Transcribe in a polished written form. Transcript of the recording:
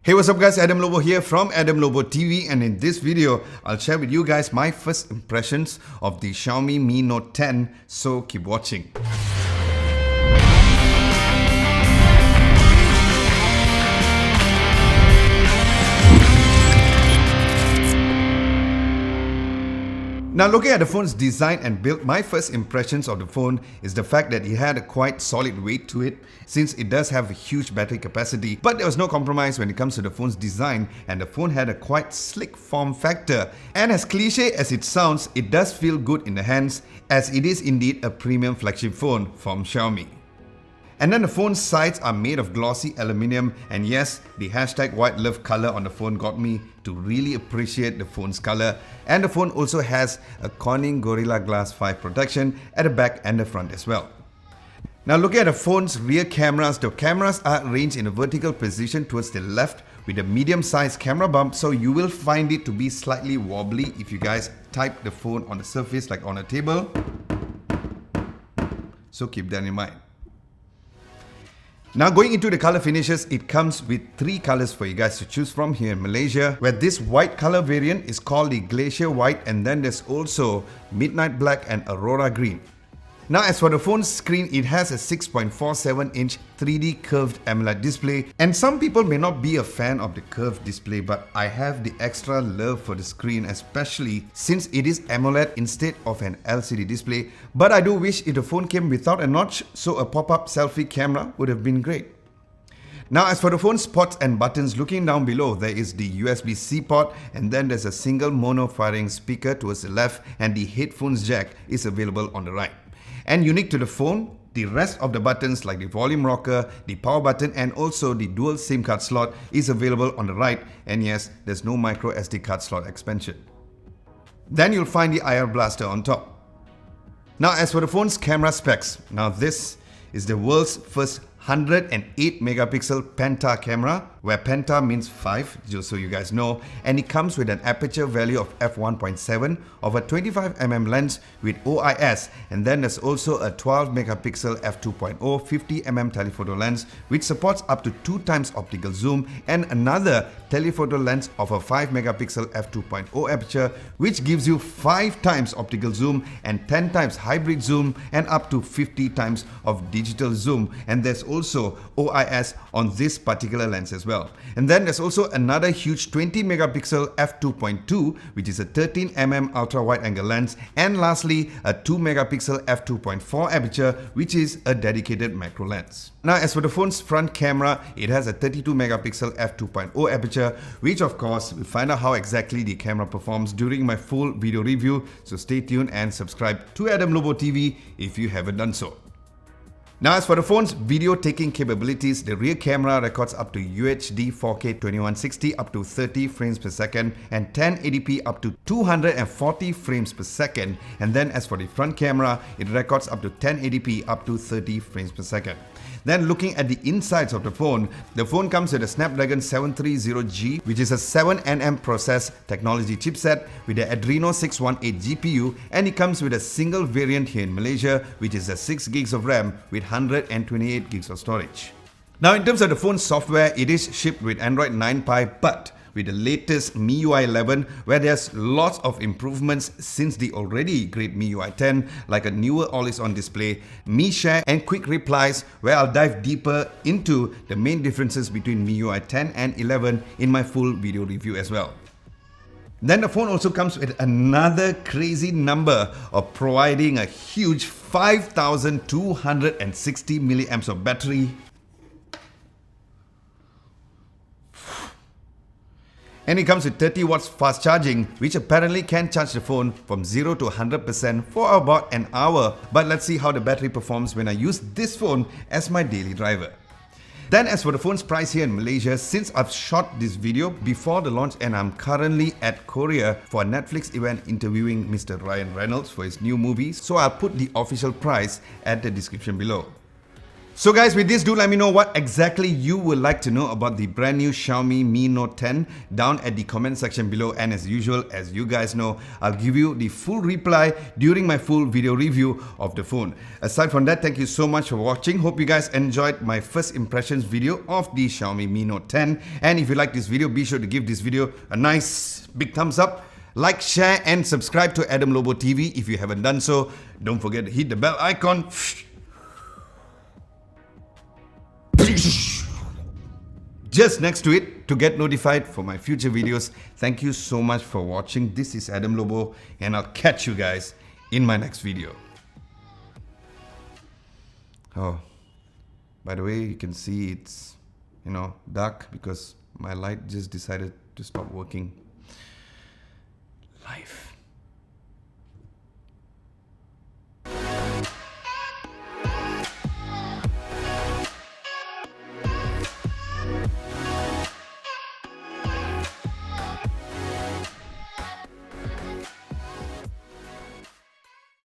Hey, what's up guys, Adam Lobo here from Adam Lobo TV, and in this video, I'll share with you guys my first impressions of the Xiaomi Mi Note 10, so keep watching. Now, looking at the phone's design and build, my first impressions of the phone is the fact that it had a quite solid weight to it, since it does have a huge battery capacity, but there was no compromise when it comes to the phone's design, and the phone had a quite slick form factor. And as cliche as it sounds, it does feel good in the hands, as it is indeed a premium flagship phone from Xiaomi. And then the phone's sides are made of glossy aluminium, and yes, the hashtag white love color on the phone got me to really appreciate the phone's color. And the phone also has a Corning Gorilla Glass 5 protection at the back and the front as well. Now, looking at the phone's rear cameras, the cameras are arranged in a vertical position towards the left with a medium-sized camera bump, so you will find it to be slightly wobbly if you guys type the phone on the surface like on a table. So keep that in mind. Now, going into the color finishes, it comes with 3 colors for you guys to choose from here in Malaysia, where this white color variant is called the Glacier White, and then there's also Midnight Black and Aurora Green. Now, as for the phone's screen, it has a 6.47-inch 3D curved AMOLED display, and some people may not be a fan of the curved display, but I have the extra love for the screen, especially since it is AMOLED instead of an LCD display. But I do wish if the phone came without a notch, so a pop-up selfie camera would have been great. Now, as for the phone's ports and buttons, looking down below, there is the USB-C port, and then there's a single mono firing speaker towards the left, and the headphones jack is available on the right. And unique to the phone, the rest of the buttons like the volume rocker, the power button, and also the dual SIM card slot is available on the right. And yes, there's no micro SD card slot expansion. Then you'll find the IR blaster on top. Now, as for the phone's camera specs, now this is the world's first 108 megapixel penta camera, where penta means 5, just so you guys know, and it comes with an aperture value of f1.7 of a 25mm lens with OIS, and then there's also a 12 megapixel f2.0 50mm telephoto lens which supports up to 2 times optical zoom, and another telephoto lens of a 5 megapixel f2.0 aperture which gives you 5 times optical zoom and 10 times hybrid zoom and up to 50 times of digital zoom, and there's also OIS on this particular lens as well. And then there's also another huge 20 megapixel f2.2 which is a 13mm ultra wide angle lens, and lastly a 2 megapixel f2.4 aperture which is a dedicated macro lens. Now, as for the phone's front camera, it has a 32 megapixel f2.0 aperture, which of course we'll find out how exactly the camera performs during my full video review, so stay tuned and subscribe to Adam Lobo TV if you haven't done so. Now, as for the phone's video taking capabilities, the rear camera records up to UHD 4K 2160 up to 30 frames per second and 1080p up to 240 frames per second. And then as for the front camera, it records up to 1080p up to 30 frames per second. Then looking at the insides of the phone comes with a Snapdragon 730G, which is a 7nm process technology chipset with the Adreno 618 GPU, and it comes with a single variant here in Malaysia, which is a 6 gigs of RAM with 128 gigs of storage. Now, in terms of the phone's software, it is shipped with Android 9 Pie, but with the latest MIUI 11, where there's lots of improvements since the already great MIUI 10, like a newer always-on display, Mi Share, and quick replies, where I'll dive deeper into the main differences between MIUI 10 and 11 in my full video review as well. Then the phone also comes with another crazy number of providing a huge 5260 milliamps of battery. And it comes with 30 watts fast charging, which apparently can charge the phone from 0 to 100% for about an hour. But let's see how the battery performs when I use this phone as my daily driver. Then as for the phone's price here in Malaysia, since I've shot this video before the launch and I'm currently at Korea for a Netflix event interviewing Mr. Ryan Reynolds for his new movie, so I'll put the official price at the description below. So guys, with this, do let me know what exactly you would like to know about the brand new Xiaomi Mi Note 10 down at the comment section below. And as usual, as you guys know, I'll give you the full reply during my full video review of the phone. Aside from that, thank you so much for watching. Hope you guys enjoyed my first impressions video of the Xiaomi Mi Note 10. And if you like this video, be sure to give this video a nice big thumbs up. Like, share and subscribe to Adam Lobo TV if you haven't done so. Don't forget to hit the bell icon just next to it to get notified for my future videos. Thank you so much for watching. This is Adam Lobo and I'll catch you guys in my next video. Oh, by the way, you can see it's, dark because my light just decided to stop working. Life.